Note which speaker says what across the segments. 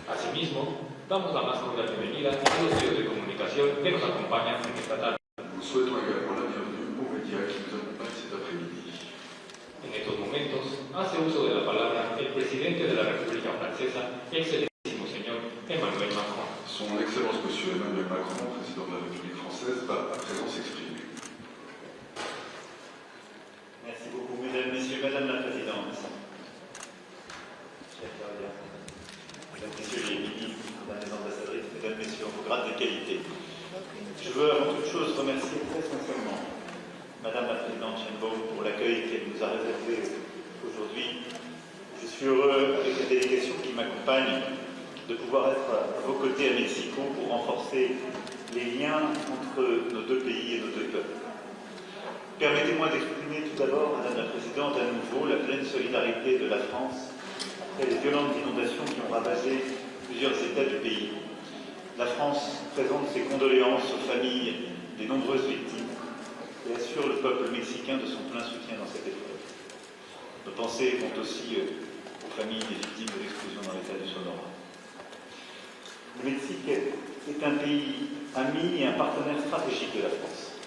Speaker 1: Asimismo, damos la más cordial bienvenida a los medios de comunicación que nos acompañan en esta tarde.
Speaker 2: Nous souhaitons également la bienvenue aux médias qui nous accompagnent cet après-midi.
Speaker 1: En estos momentos, hace uso de la palabra el presidente de la República Francesa, excelentísimo señor Emmanuel Macron.
Speaker 2: Son Excellence Monsieur Emmanuel Macron, président de la République française, va à présent s'exprimer.
Speaker 3: Merci beaucoup, mesdames, messieurs, madame la présidente. Mesdames, messieurs les ministres, mesdames les ambassadrices, mesdames, messieurs, en vos grades de qualité. Je veux avant toute chose remercier très sincèrement madame la présidente Sheinbaum pour l'accueil qu'elle nous a réservé aujourd'hui. Je suis heureux, avec la délégation qui m'accompagne, de pouvoir être à vos côtés à Mexico pour renforcer les liens entre nos deux pays et nos deux peuples. Permettez-moi d'exprimer tout d'abord, madame la présidente, à nouveau la pleine solidarité de la France après les violentes inondations qui ont ravagé plusieurs États du pays. La France présente ses condoléances aux familles des nombreuses victimes et assure le peuple mexicain de son plein soutien dans cette épreuve. Nos pensées vont aussi aux familles des victimes de l'explosion dans l'État du Sonora. Le Mexique est un pays ami et un partenaire stratégique de la France.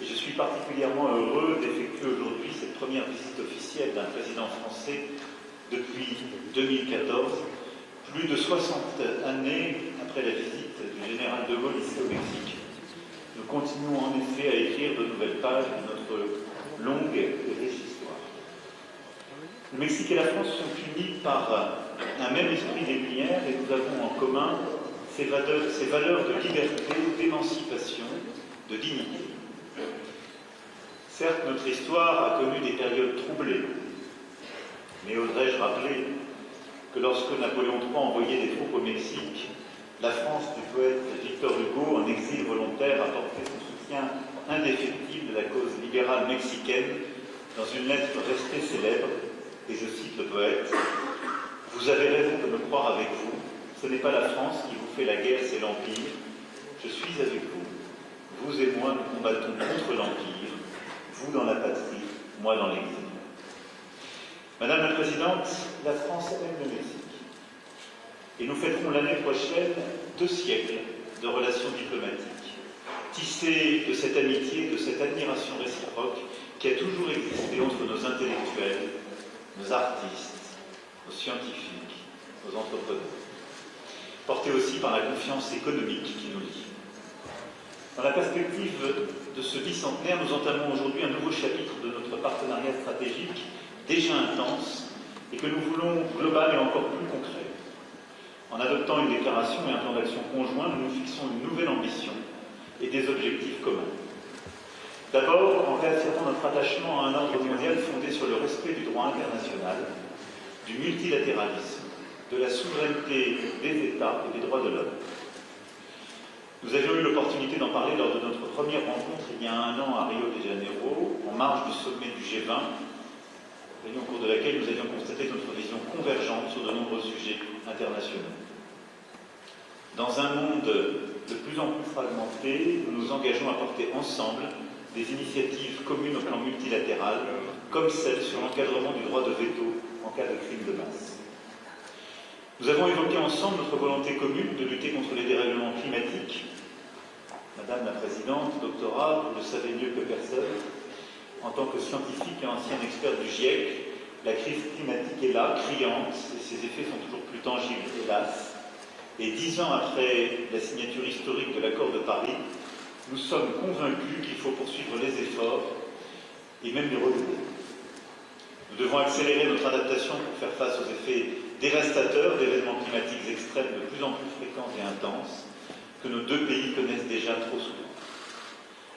Speaker 3: Et je suis particulièrement heureux d'effectuer aujourd'hui cette première visite officielle d'un président français depuis 2014, plus de 60 années après la visite du général de Gaulle ici au Mexique. Nous continuons en effet à écrire de nouvelles pages de notre longue et riche histoire. Le Mexique et la France sont unis par un même esprit des Lumières et nous avons en commun ces valeurs de liberté, d'émancipation, de dignité. Certes, notre histoire a connu des périodes troublées, mais oserais-je rappeler que lorsque Napoléon III envoyait des troupes au Mexique, la France du poète Victor Hugo, en exil volontaire, apportait son soutien indéfectible de la cause libérale mexicaine dans une lettre restée célèbre, et je cite le poète: « Vous avez raison de me croire avec vous, ce n'est pas la France qui vous fait la guerre, c'est l'Empire. Je suis avec vous. Vous et moi, nous combattons contre l'Empire, vous dans la patrie, moi dans l'exil. » Madame la Présidente, la France aime le Mexique. Et nous fêterons l'année prochaine 2 siècles de relations diplomatiques, tissées de cette amitié, de cette admiration réciproque qui a toujours existé entre nos intellectuels, nos artistes, nos scientifiques, nos entrepreneurs, portée aussi par la confiance économique qui nous lie. Dans la perspective de ce bicentenaire, nous entamons aujourd'hui un nouveau chapitre de notre partenariat stratégique, déjà intense, et que nous voulons global et encore plus concret. En adoptant une déclaration et un plan d'action conjoint, nous nous fixons une nouvelle ambition et des objectifs communs. D'abord, en réaffirmant notre attachement à un ordre mondial fondé sur le respect du droit international, du multilatéralisme, de la souveraineté des États et des droits de l'homme. Nous avions eu l'opportunité d'en parler lors de notre première rencontre il y a 1 an à Rio de Janeiro, en marge du sommet du G20, réunion au cours de laquelle nous avions constaté notre vision convergente sur de nombreux sujets internationaux. Dans un monde de plus en plus fragmenté, nous nous engageons à porter ensemble des initiatives communes au plan multilatéral, comme celle sur l'encadrement du droit de veto en cas de crime de masse. Nous avons évoqué ensemble notre volonté commune de lutter contre les dérèglements climatiques. Madame la Présidente, doctorat, vous le savez mieux que personne, en tant que scientifique et ancien expert du GIEC, la crise climatique est là, criante, et ses effets sont toujours plus tangibles, hélas. Et 10 ans après la signature historique de l'accord de Paris, nous sommes convaincus qu'il faut poursuivre les efforts et même les relever. Nous devons accélérer notre adaptation pour faire face aux effets dévastateurs d'événements climatiques extrêmes de plus en plus fréquents et intenses que nos 2 pays connaissent déjà trop souvent.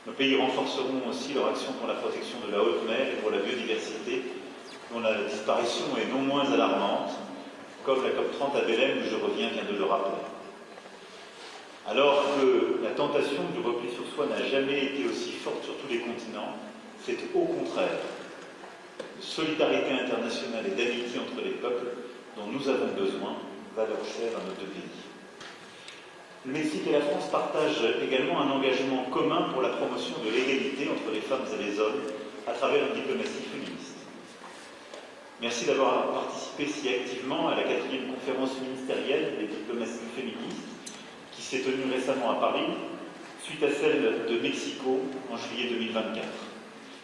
Speaker 3: Nos pays renforceront aussi leur action pour la protection de la haute mer et pour la biodiversité, dont la disparition est non moins alarmante, comme la COP30 à Belém, où je reviens, vient de le rappeler. Alors que la tentation du repli sur soi n'a jamais été aussi forte sur tous les continents, c'est au contraire de solidarité internationale et d'amitié entre les peuples dont nous avons besoin, valeur chère à nos 2 pays. Le Mexique et la France partagent également un engagement commun pour la promotion de l'égalité entre les femmes et les hommes à travers une diplomatie féministe. Merci d'avoir participé si activement à la 4e conférence ministérielle des s'est tenue récemment à Paris, suite à celle de Mexico en juillet 2024.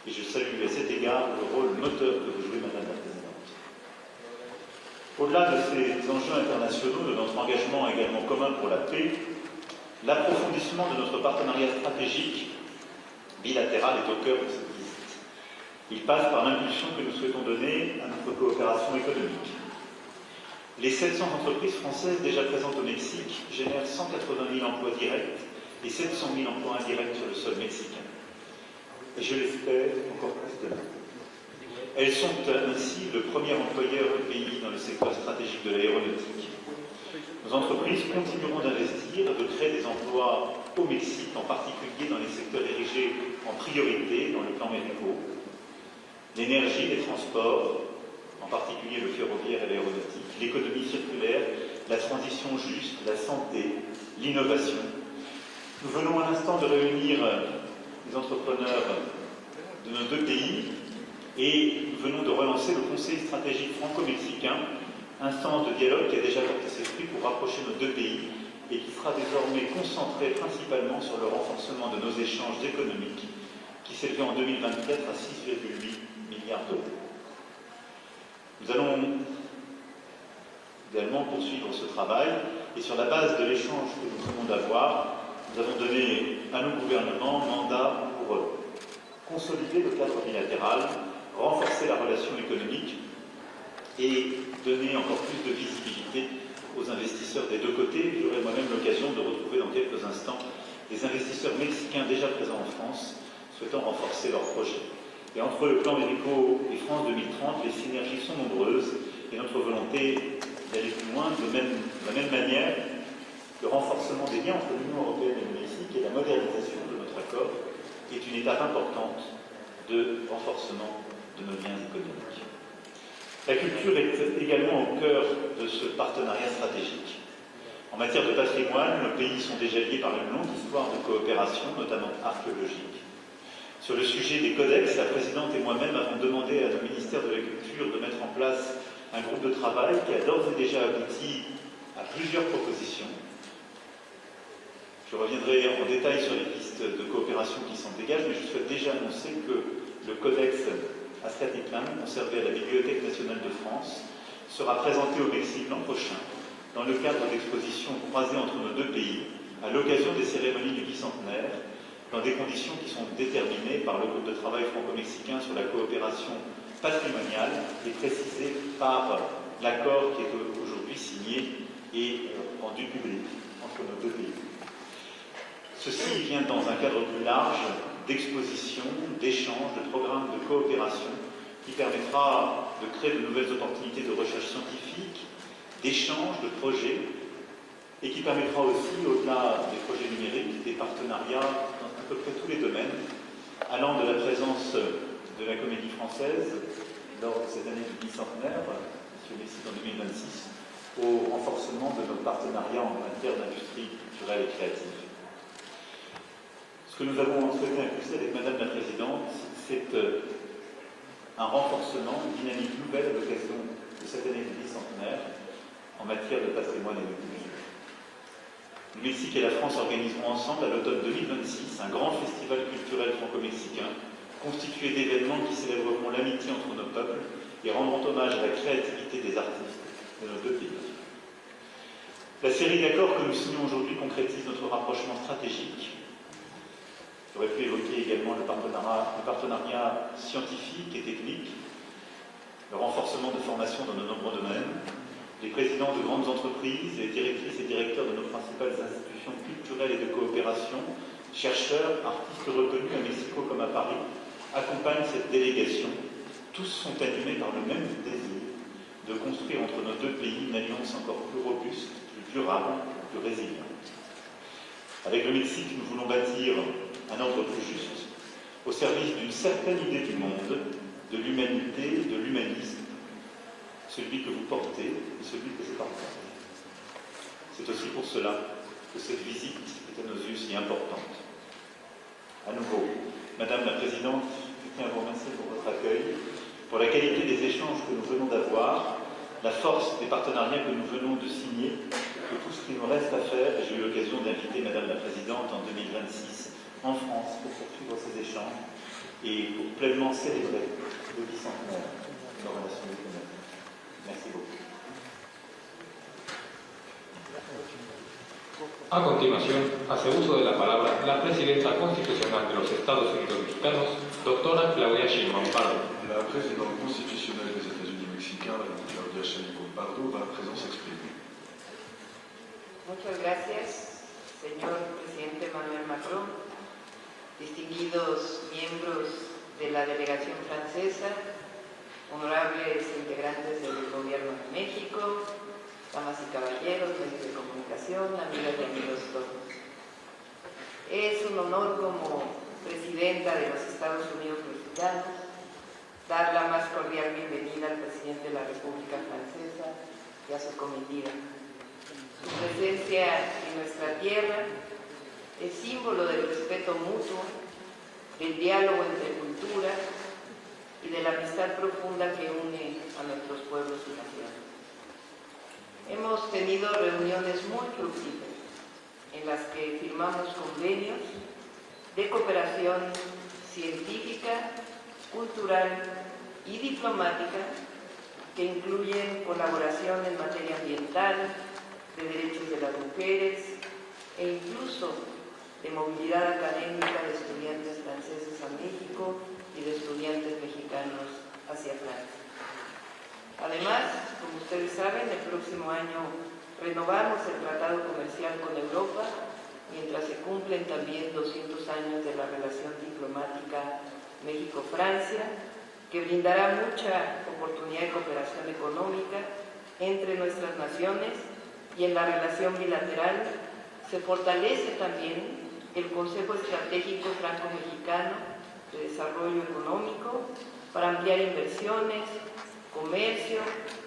Speaker 3: Et je salue à cet égard le rôle moteur que vous jouez, Madame la Présidente. Au-delà de ces enjeux internationaux, de notre engagement également commun pour la paix, l'approfondissement de notre partenariat stratégique bilatéral est au cœur de cette visite. Il passe par l'impulsion que nous souhaitons donner à notre coopération économique. Les 700 entreprises françaises déjà présentes au Mexique génèrent 180 000 emplois directs et 700 000 emplois indirects sur le sol mexicain. Et je l'espère encore plus demain. Elles sont ainsi le premier employeur du pays dans le secteur stratégique de l'aéronautique. Nos entreprises continueront d'investir et de créer des emplois au Mexique, en particulier dans les secteurs érigés en priorité dans le plan médical, l'énergie, les transports, en particulier le ferroviaire et l'aéronautique, l'économie circulaire, la transition juste, la santé, l'innovation. Nous venons à l'instant de réunir les entrepreneurs de nos deux pays et nous venons de relancer le Conseil stratégique franco-mexicain, instance de dialogue qui a déjà porté ses fruits pour rapprocher nos deux pays et qui sera désormais concentré principalement sur le renforcement de nos échanges économiques qui s'élevait en 2024 à 6,8 milliards d'euros. Nous allons également poursuivre ce travail et sur la base de l'échange que nous venons d'avoir, nous avons donné à nos gouvernements mandat pour consolider le cadre bilatéral, renforcer la relation économique et donner encore plus de visibilité aux investisseurs des deux côtés. J'aurai moi-même l'occasion de retrouver dans quelques instants des investisseurs mexicains déjà présents en France, souhaitant renforcer leurs projets. Et entre le plan Médico et France 2030, les synergies sont nombreuses et notre volonté d'aller plus loin de la même manière. Le renforcement des liens entre l'Union européenne et le Mexique et la modernisation de notre accord est une étape importante de renforcement de nos liens économiques. La culture est également au cœur de ce partenariat stratégique. En matière de patrimoine, nos pays sont déjà liés par une longue histoire de coopération, notamment archéologique. Sur le sujet des codex, la présidente et moi-même avons demandé à nos ministères de la Culture de mettre en place un groupe de travail qui a d'ores et déjà abouti à plusieurs propositions. Je reviendrai en détail sur les pistes de coopération qui s'en dégagent, mais je souhaite déjà annoncer que le codex Azcapotzalco, conservé à la Bibliothèque nationale de France, sera présenté au Mexique l'an prochain, dans le cadre d'expositions croisées entre nos deux pays, à l'occasion des cérémonies du bicentenaire, dans des conditions qui sont déterminées par le groupe de travail franco-mexicain sur la coopération patrimoniale et précisées par l'accord qui est aujourd'hui signé et rendu public entre nos deux pays. Ceci vient dans un cadre plus large d'exposition, d'échange, de programmes de coopération qui permettra de créer de nouvelles opportunités de recherche scientifique, d'échange, de projets, et qui permettra aussi, au-delà des projets numériques, des partenariats dans à peu près tous les domaines, allant de la présence de la Comédie Française lors de cette année du bicentenaire, sur les sites en 2026, au renforcement de nos partenariats en matière d'industrie culturelle et créative. Ce que nous avons souhaité impulser avec Madame la Présidente, c'est un renforcement, une dynamique nouvelle à l'occasion de cette année du bicentenaire en matière de patrimoine et de culture. Le Mexique et la France organiseront ensemble à l'automne 2026 un grand festival culturel franco-mexicain constitué d'événements qui célébreront l'amitié entre nos peuples et rendront hommage à la créativité des artistes de nos deux pays. La série d'accords que nous signons aujourd'hui concrétise notre rapprochement stratégique. J'aurais pu évoquer également le partenariat scientifique et technique, le renforcement de formation dans de nombreux domaines. Les présidents de grandes entreprises, les directrices et directeurs de nos principales institutions culturelles et de coopération, chercheurs, artistes reconnus à Mexico comme à Paris, accompagnent cette délégation. Tous sont animés par le même désir de construire entre nos deux pays une alliance encore plus robuste, plus durable, plus résiliente. Avec le Mexique, nous voulons bâtir un ordre plus juste, au service d'une certaine idée du monde, de l'humanité, de l'humanisme, celui que vous portez et celui que je partage. C'est aussi pour cela que cette visite est à nos yeux si importante. À nouveau, Madame la Présidente, je tiens à vous remercier pour votre accueil, pour la qualité des échanges que nous venons d'avoir, la force des partenariats que nous venons de signer, et tout ce qu'il nous reste à faire, et j'ai eu l'occasion d'inviter Madame la Présidente en 2026 en France pour poursuivre ces échanges et pour pleinement célébrer le bicentenaire de nos relations diplomatiques. Merci beaucoup.
Speaker 1: A continuación, hace uso de la palabra la Presidenta Constitucional de los Estados Unidos Mexicanos, doctora Claudia Sheinbaum Pardo.
Speaker 2: La présidente constitutionnelle des États-Unis mexicains, la Claudia Sheinbaum Pardo, va à présent s'exprimer.
Speaker 4: Muchas gracias, señor presidente Emmanuel Macron, distinguidos miembros de la delegación francesa, honorables integrantes del Gobierno de México, damas y caballeros, medios de comunicación, amigas y amigos todos. Es un honor como presidenta de los Estados Unidos Mexicanos dar la más cordial bienvenida al presidente de la República Francesa y a su comitiva. Su presencia en nuestra tierra es símbolo del respeto mutuo, del diálogo entre culturas y de la amistad profunda que une a nuestros pueblos y naciones. Hemos tenido reuniones muy fructíferas en las que firmamos convenios de cooperación científica, cultural y diplomática que incluyen colaboración en materia ambiental, de derechos de las mujeres e incluso de movilidad académica de estudiantes franceses a México y de estudiantes mexicanos hacia Francia. Además, como ustedes saben, el próximo año renovamos el Tratado Comercial con Europa, mientras se cumplen también 200 años de la relación diplomática México-Francia, que brindará mucha oportunidad de cooperación económica entre nuestras naciones, y en la relación bilateral se fortalece también el Consejo Estratégico Franco-Mexicano de Desarrollo Económico para ampliar inversiones, comercio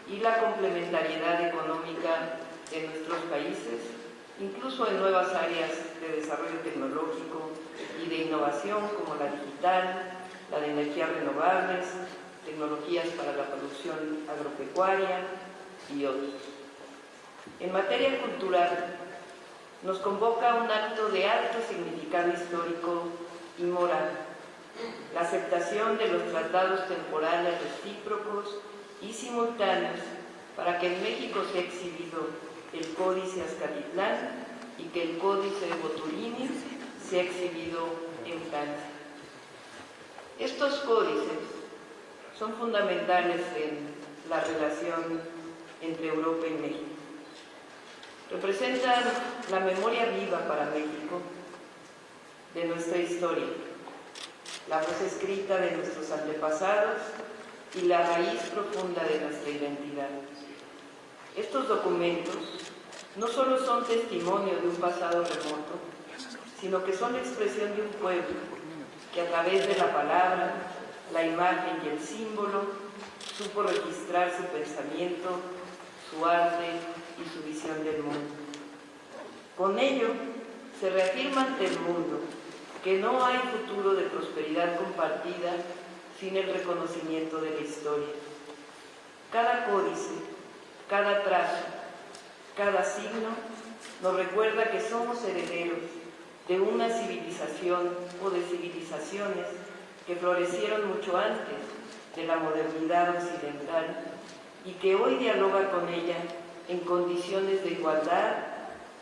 Speaker 4: y la complementariedad económica de nuestros países, incluso en nuevas áreas de desarrollo tecnológico y de innovación como la digital, la de energías renovables, tecnologías para la producción agropecuaria y otros. En materia cultural, nos convoca un acto de alto significado histórico y moral, la aceptación de los tratados temporales recíprocos y simultáneos para que en México sea exhibido el Códice Azcatitlán y que el Códice de Boturini sea exhibido en Francia. Estos códices son fundamentales en la relación entre Europa y México. Representan la memoria viva para México de nuestra historia, la voz escrita de nuestros antepasados y la raíz profunda de nuestra identidad. Estos documentos no solo son testimonio de un pasado remoto, sino que son la expresión de un pueblo que a través de la palabra, la imagen y el símbolo supo registrar su pensamiento, su arte y su visión del mundo. Con ello, se reafirma ante el mundo que no hay futuro de prosperidad compartida sin el reconocimiento de la historia. Cada códice, cada trazo, cada signo nos recuerda que somos herederos de una civilización o de civilizaciones que florecieron mucho antes de la modernidad occidental y que hoy dialoga con ella en condiciones de igualdad,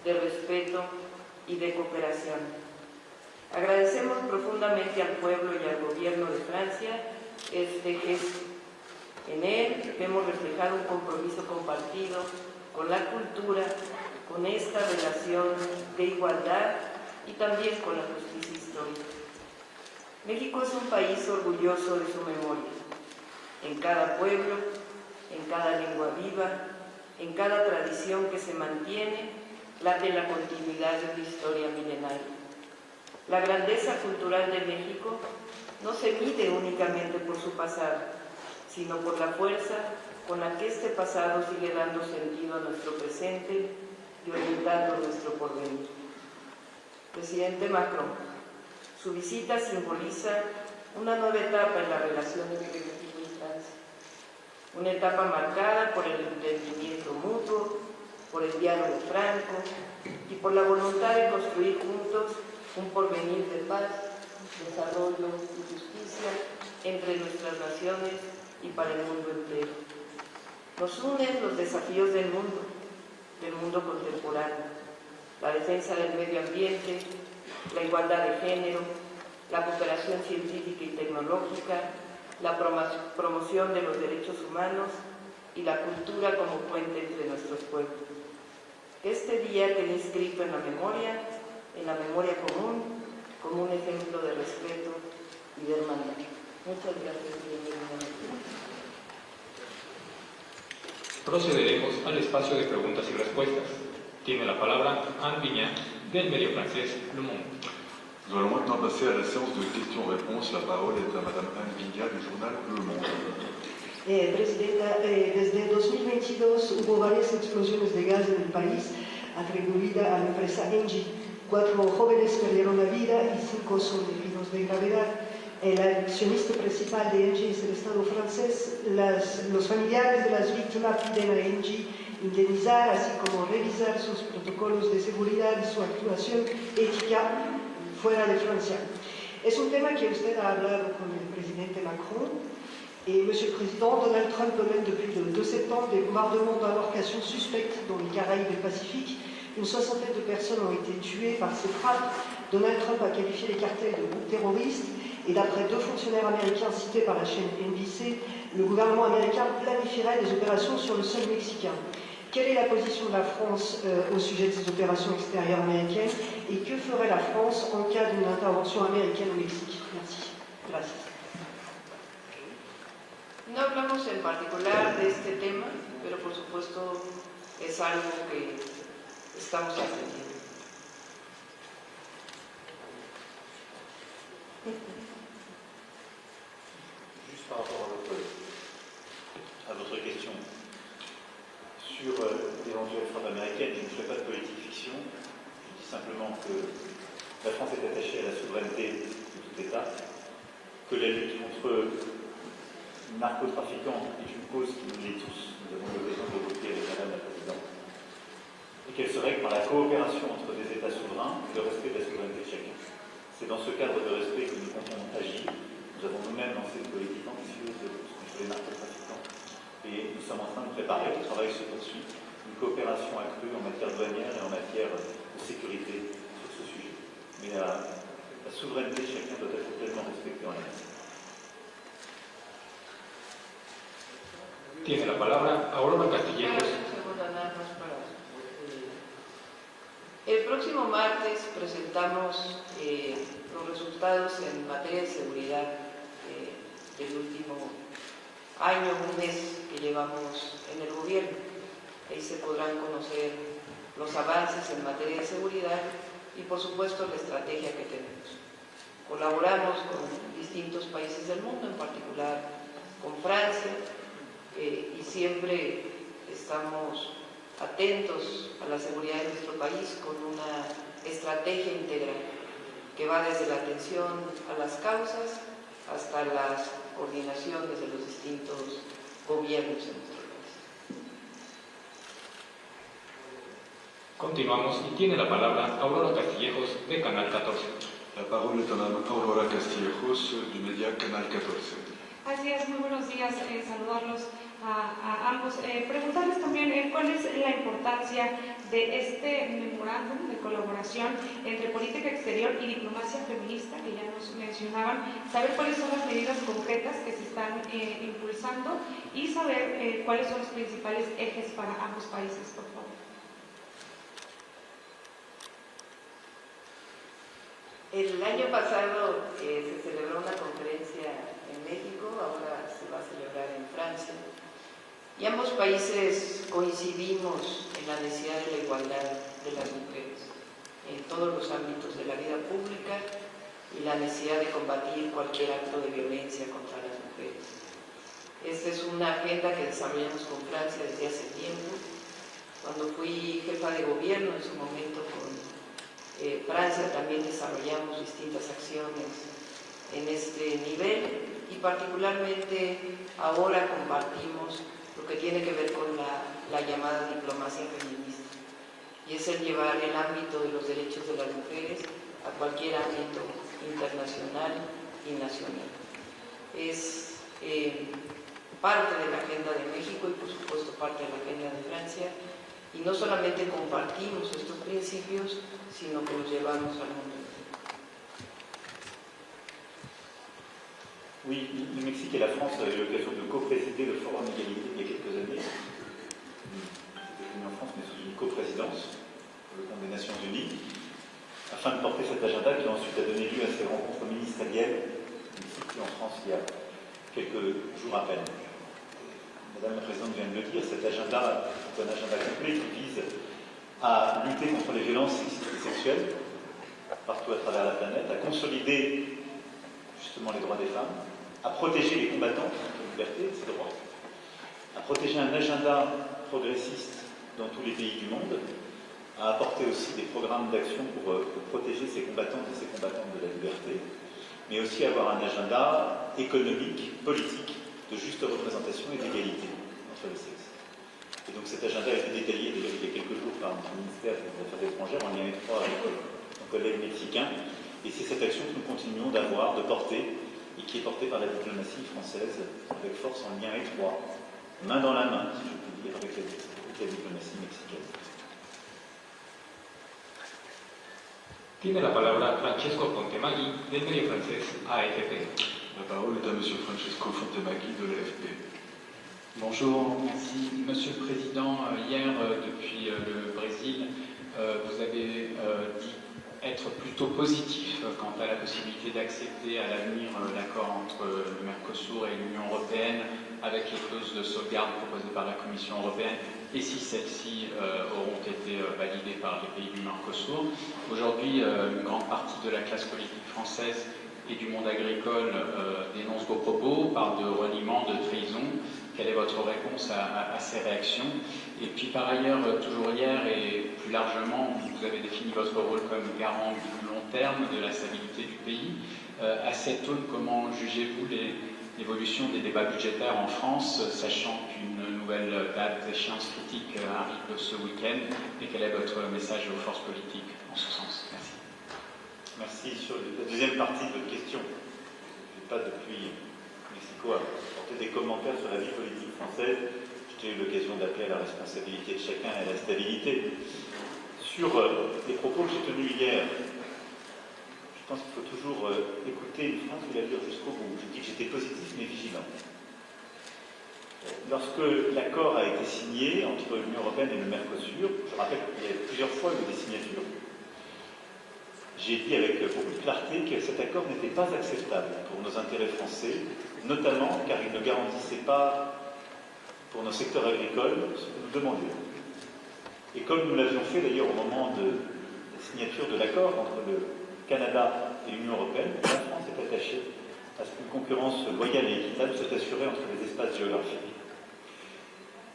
Speaker 4: de respeto y de cooperación. Agradecemos profundamente al pueblo y al gobierno de Francia este gesto. En él vemos reflejado un compromiso compartido con la cultura, con esta relación de igualdad y también con la justicia histórica. México es un país orgulloso de su memoria. En cada pueblo, en cada lengua viva, en cada tradición que se mantiene, late la continuidad de una historia milenaria. La grandeza cultural de México no se mide únicamente por su pasado, sino por la fuerza con la que este pasado sigue dando sentido a nuestro presente y orientando nuestro porvenir. Presidente Macron, su visita simboliza una nueva etapa en la relación entre México y Francia, una etapa marcada por el entendimiento mutuo, por el diálogo franco y por la voluntad de construir juntos un porvenir de paz, desarrollo y justicia entre nuestras naciones y para el mundo entero. Nos unen los desafíos del mundo contemporáneo, la defensa del medio ambiente, la igualdad de género, la cooperación científica y tecnológica, la promoción de los derechos humanos y la cultura como puente entre nuestros pueblos. Este día quede inscrito en la memoria común, como un ejemplo de respeto y de hermandad. Muchas gracias.
Speaker 1: Procederemos al espacio de preguntas y respuestas. Tiene la palabra Anne Vignat, del medio francés Le Monde.
Speaker 2: Nous allons maintenant passer à la séance de questions-réponses. La parole est à Madame Anne Vignat du journal Le Monde.
Speaker 5: Presidenta, desde 2022 hubo varias explosiones de gas en el país atribuida a la empresa Engie. 4 jóvenes perdieron la vida y 5 son heridos de gravedad. El accionista principal de Engie es el Estado francés. Los familiares de las víctimas piden a Engie indemnizar, así como revisar sus protocolos de seguridad y su actuación ética fuera de Francia. Es un tema que usted ha hablado con el presidente Macron. Et Monsieur le Président, Donald Trump mène depuis le 2 septembre des bombardements d'embarcations suspectes dans les Caraïbes et le Pacifique. Une soixantaine de personnes ont été tuées par ces frappes. Donald Trump a qualifié les cartels de groupes terroristes et d'après 2 fonctionnaires américains cités par la chaîne NBC, le gouvernement américain planifierait des opérations sur le sol mexicain. Quelle est la position de la France au sujet de ces opérations extérieures américaines et que ferait la France en cas d'une intervention américaine au Mexique? Merci. Gracias.
Speaker 4: No hablamos en particular de este tema, pero por supuesto es algo que estamos atendiendo.
Speaker 3: Juste par rapport à votre question sur l'éventuelle frappe américaine, je ne fais pas de politique fiction, je dis simplement que la France est attachée à la souveraineté de tout État, que la lutte contre narcotrafiquants est une cause qui nous lie tous, nous avons l'occasion de l'évoquer avec Madame la Présidente, et qu'elle se règle par la coopération entre des États souverains et le respect de la souveraineté de chacun. C'est dans ce cadre de respect que nous comptons agir. Nous avons nous-mêmes lancé une politique ambitieuse de lutte contre les narcotrafiquants et nous sommes en train de préparer, le travail se poursuit, une coopération accrue en matière douanière et en matière de sécurité sur ce sujet. Mais la souveraineté de chacun doit être pleinement respectée en la.
Speaker 1: Tiene la palabra Aurora Castillejos.
Speaker 4: El próximo martes presentamos los resultados en materia de seguridad del último año, un mes que llevamos en el gobierno. Ahí se podrán conocer los avances en materia de seguridad y por supuesto la estrategia que tenemos. Colaboramos con distintos países del mundo, en particular con Francia, y siempre estamos atentos a la seguridad de nuestro país con una estrategia integral que va desde la atención a las causas hasta las coordinaciones de los distintos gobiernos en nuestro país.
Speaker 1: Continuamos y tiene la palabra Aurora Castillejos, de Canal 14.
Speaker 2: La parole est à Madame Aurora Castillejos du média Canal 14.
Speaker 6: Así es, muy buenos días, saludarlos a ambos. Preguntarles también cuál es la importancia de este memorándum de colaboración entre política exterior y diplomacia feminista, que ya nos mencionaban, saber cuáles son las medidas concretas que se están impulsando y saber cuáles son los principales ejes para ambos países, por favor.
Speaker 4: El año pasado se celebró una conferencia en México, ahora se va a celebrar en Francia, y ambos países coincidimos en la necesidad de la igualdad de las mujeres en todos los ámbitos de la vida pública y la necesidad de combatir cualquier acto de violencia contra las mujeres. Esta es una agenda que desarrollamos con Francia desde hace tiempo. Cuando fui jefa de gobierno en su momento con Francia también desarrollamos distintas acciones en este nivel y particularmente ahora compartimos lo que tiene que ver con la llamada diplomacia feminista. y es el llevar el ámbito de los derechos de las mujeres a cualquier ámbito internacional y nacional. Es parte de la agenda de México y por supuesto parte de la agenda de Francia, y no solamente compartimos estos principios, sino que los llevamos al mundo.
Speaker 3: Oui, le Mexique et la France avaient l'occasion de co-présider le Forum Égalité il y a quelques années. C'était venu en France, mais sous une coprésidence pour le compte des Nations Unies, afin de porter cet agenda qui ensuite a donné lieu à ces rencontres ministérielles ici en France il y a quelques jours à peine. Madame la Présidente vient de le dire, cet agenda est un agenda complet qui vise à lutter contre les violences sexistes et sexuelles partout à travers la planète, à consolider justement les droits des femmes, à protéger les combattants de liberté et de ces droits, à protéger un agenda progressiste dans tous les pays du monde, à apporter aussi des programmes d'action pour protéger ces combattantes et ces combattants de la liberté, mais aussi avoir un agenda économique, politique, de juste représentation et d'égalité entre les sexes. Et donc cet agenda a été détaillé déjà il y a quelques jours par notre ministère des Affaires étrangères en lien étroit avec nos collègues mexicains. Et c'est cette action que nous continuons d'avoir, de porter, et qui est portée par la diplomatie française avec force en lien étroit, main dans la main, si je puis dire, avec la diplomatie mexicaine.
Speaker 1: Tiene la palabra Francesco Pontemaggi, del medio francés AFP.
Speaker 2: La parole est à M. Francesco Fontemaghi de l'AFP.
Speaker 7: Bonjour, merci. Monsieur le Président, hier, depuis le Brésil, vous avez dit être plutôt positif quant à la possibilité d'accepter à l'avenir l'accord entre le Mercosur et l'Union européenne avec les clauses de sauvegarde proposées par la Commission européenne et si celles-ci auront été validées par les pays du Mercosur. Aujourd'hui, une grande partie de la classe politique française et du monde agricole dénonce vos propos, parle de reniement, de trahison. Quelle est votre réponse à ces réactions? Et puis par ailleurs, toujours hier et plus largement, vous avez défini votre rôle comme garant du long terme de la stabilité du pays. À cette aune, comment jugez-vous l'évolution des débats budgétaires en France, sachant qu'une nouvelle date d'échéance critique arrive ce week-end, et quel est votre message aux forces politiques en ce sens? Merci.
Speaker 3: Merci. Sur la deuxième partie de votre question, je n'ai pas depuis Mexico apporté des commentaires sur la vie politique française. J'ai eu l'occasion d'appeler à la responsabilité de chacun et à la stabilité. Sur les propos que j'ai tenus hier, je pense qu'il faut toujours écouter une phrase et la lire jusqu'au bout. J'ai dit que j'étais positif mais vigilant. Lorsque l'accord a été signé entre l'Union européenne et le Mercosur, je rappelle qu'il y a plusieurs fois eu des signatures, j'ai dit avec beaucoup de clarté que cet accord n'était pas acceptable pour nos intérêts français, notamment car il ne garantissait pas pour nos secteurs agricoles ce que nous demandions. Et comme nous l'avions fait d'ailleurs au moment de la signature de l'accord entre le Canada et l'Union européenne, la France est attachée à ce qu'une concurrence loyale et équitable soit assurée entre les espaces géographiques.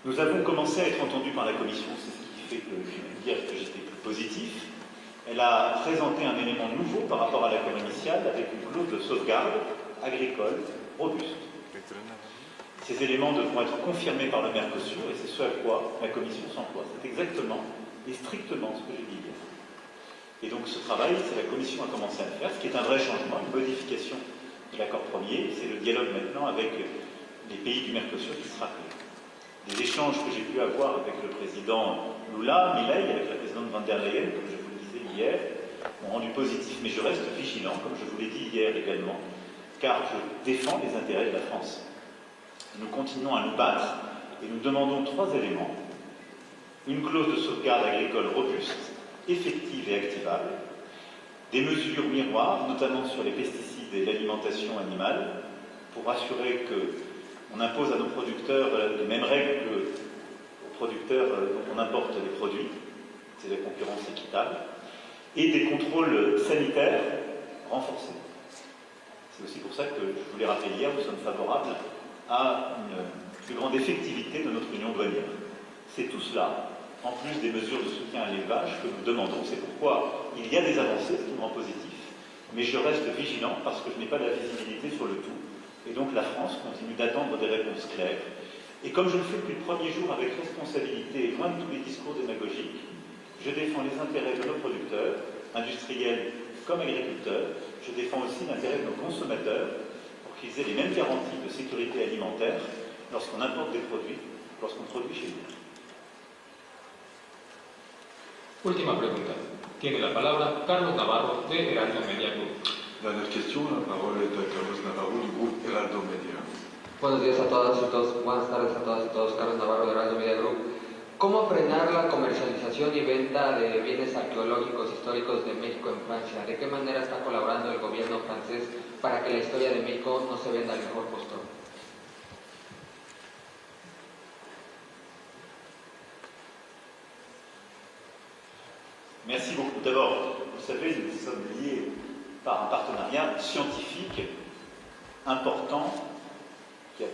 Speaker 3: Nous avons commencé à être entendus par la Commission, c'est ce qui fait que je vais dire que j'étais plus positif. Elle a présenté un élément nouveau par rapport à l'accord initial avec une clause de sauvegarde agricole robuste. Ces éléments devront être confirmés par le Mercosur et c'est ce à quoi la Commission s'emploie. C'est exactement et strictement ce que j'ai dit hier. Et donc ce travail, c'est la Commission a commencé à le faire, ce qui est un vrai changement, une modification de l'accord premier. C'est le dialogue maintenant avec les pays du Mercosur qui sera fait. Des échanges que j'ai pu avoir avec le président Lula, Milei, avec la présidente von der Leyen, comme je vous le disais hier, m'ont rendu positif, mais je reste vigilant, comme je vous l'ai dit hier également, car je défends les intérêts de la France. Nous continuons à nous battre et nous demandons 3 éléments. Une clause de sauvegarde agricole robuste, effective et activable, des mesures miroirs, notamment sur les pesticides et l'alimentation animale, pour assurer qu'on impose à nos producteurs les mêmes règles qu'aux producteurs dont on importe les produits, c'est la concurrence équitable, et des contrôles sanitaires renforcés. C'est aussi pour ça que, je vous l'ai rappelé hier, nous sommes favorables à une plus grande effectivité de notre union douanière. C'est tout cela, en plus des mesures de soutien à l'élevage que nous demandons. C'est pourquoi il y a des avancées, ce qui me rend positif, mais je reste vigilant parce que je n'ai pas la visibilité sur le tout. Et donc la France continue d'attendre des réponses claires. Et comme je le fais depuis le premier jour avec responsabilité et loin de tous les discours démagogiques, Je défends les intérêts de nos producteurs, industriels comme agriculteurs. Je défends aussi l'intérêt de nos consommateurs pour qu'ils aient les mêmes garanties de sécurité alimentaire lorsqu'on importe des produits, lorsqu'on produit chez nous.
Speaker 1: Última pregunta. Tiene la palabra Carlos Navarro de Heraldo Media Group.
Speaker 2: Dernière question, la parole est à Carlos Navarro du groupe Heraldo Media.
Speaker 8: Buenos días a todas y todos, buenas tardes a todas y todos, Carlos Navarro de Heraldo Media Group. ¿Cómo frenar la comercialización y venta de bienes arqueológicos históricos de México en Francia? ¿De qué manera está colaborando el gobierno francés para que la historia de México no se venda al mejor postor?
Speaker 3: Merci beaucoup. D'abord, vous savez, nous sommes liés par un partenariat scientifique important qui a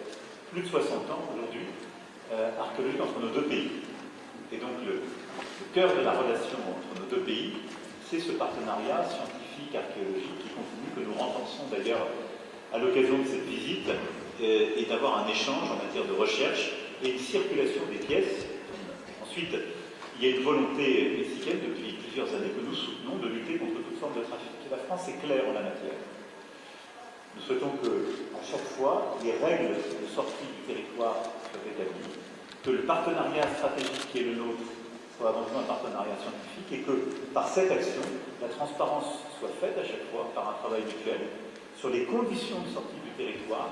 Speaker 3: plus de 60 ans aujourd'hui, archéologique entre nos deux pays. Et donc le cœur de la relation entre nos deux pays, c'est ce partenariat scientifique, archéologique qui continue, que nous renforçons d'ailleurs à l'occasion de cette visite, et d'avoir un échange en matière de recherche et une circulation des pièces. Ensuite, il y a une volonté mexicaine depuis plusieurs années que nous soutenons de lutter contre toute forme de trafic. Et la France est claire en la matière. Nous souhaitons que, à chaque fois, les règles de sortie du territoire soient établies, que le partenariat stratégique qui est le nôtre soit avant tout un partenariat scientifique et que, par cette action, la transparence soit faite à chaque fois par un travail mutuel sur les conditions de sortie du territoire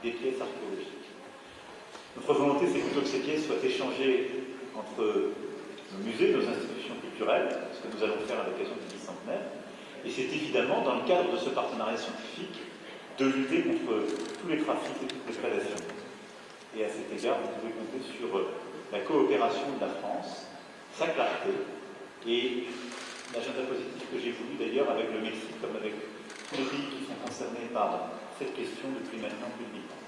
Speaker 3: des pièces archéologiques. Notre volonté, c'est plutôt que ces pièces soient échangées entre nos musées, nos institutions culturelles, ce que nous allons faire à l'occasion du bicentenaire, et c'est évidemment dans le cadre de ce partenariat scientifique de lutter contre tous les trafics et toutes les prédations. Et à cet égard, vous pouvez compter sur la coopération de la France, sa clarté et l'agenda positif que j'ai voulu d'ailleurs avec le Mexique comme avec tous les pays qui sont concernés par cette question depuis maintenant plus de 8 ans.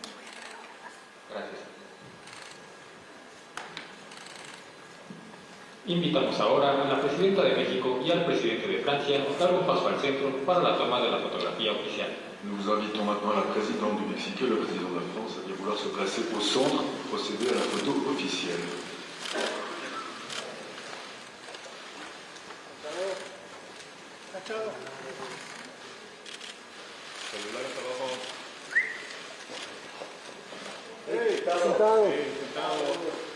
Speaker 8: Gracias.
Speaker 1: Invitamos ahora a la presidenta de México y al presidente de Francia a dar un paso al centro para la toma de la fotografía oficial.
Speaker 2: Nous invitons maintenant la présidente du Mexique et le président de la France à bien vouloir se placer au centre pour procéder à la photo officielle.
Speaker 9: Sentado.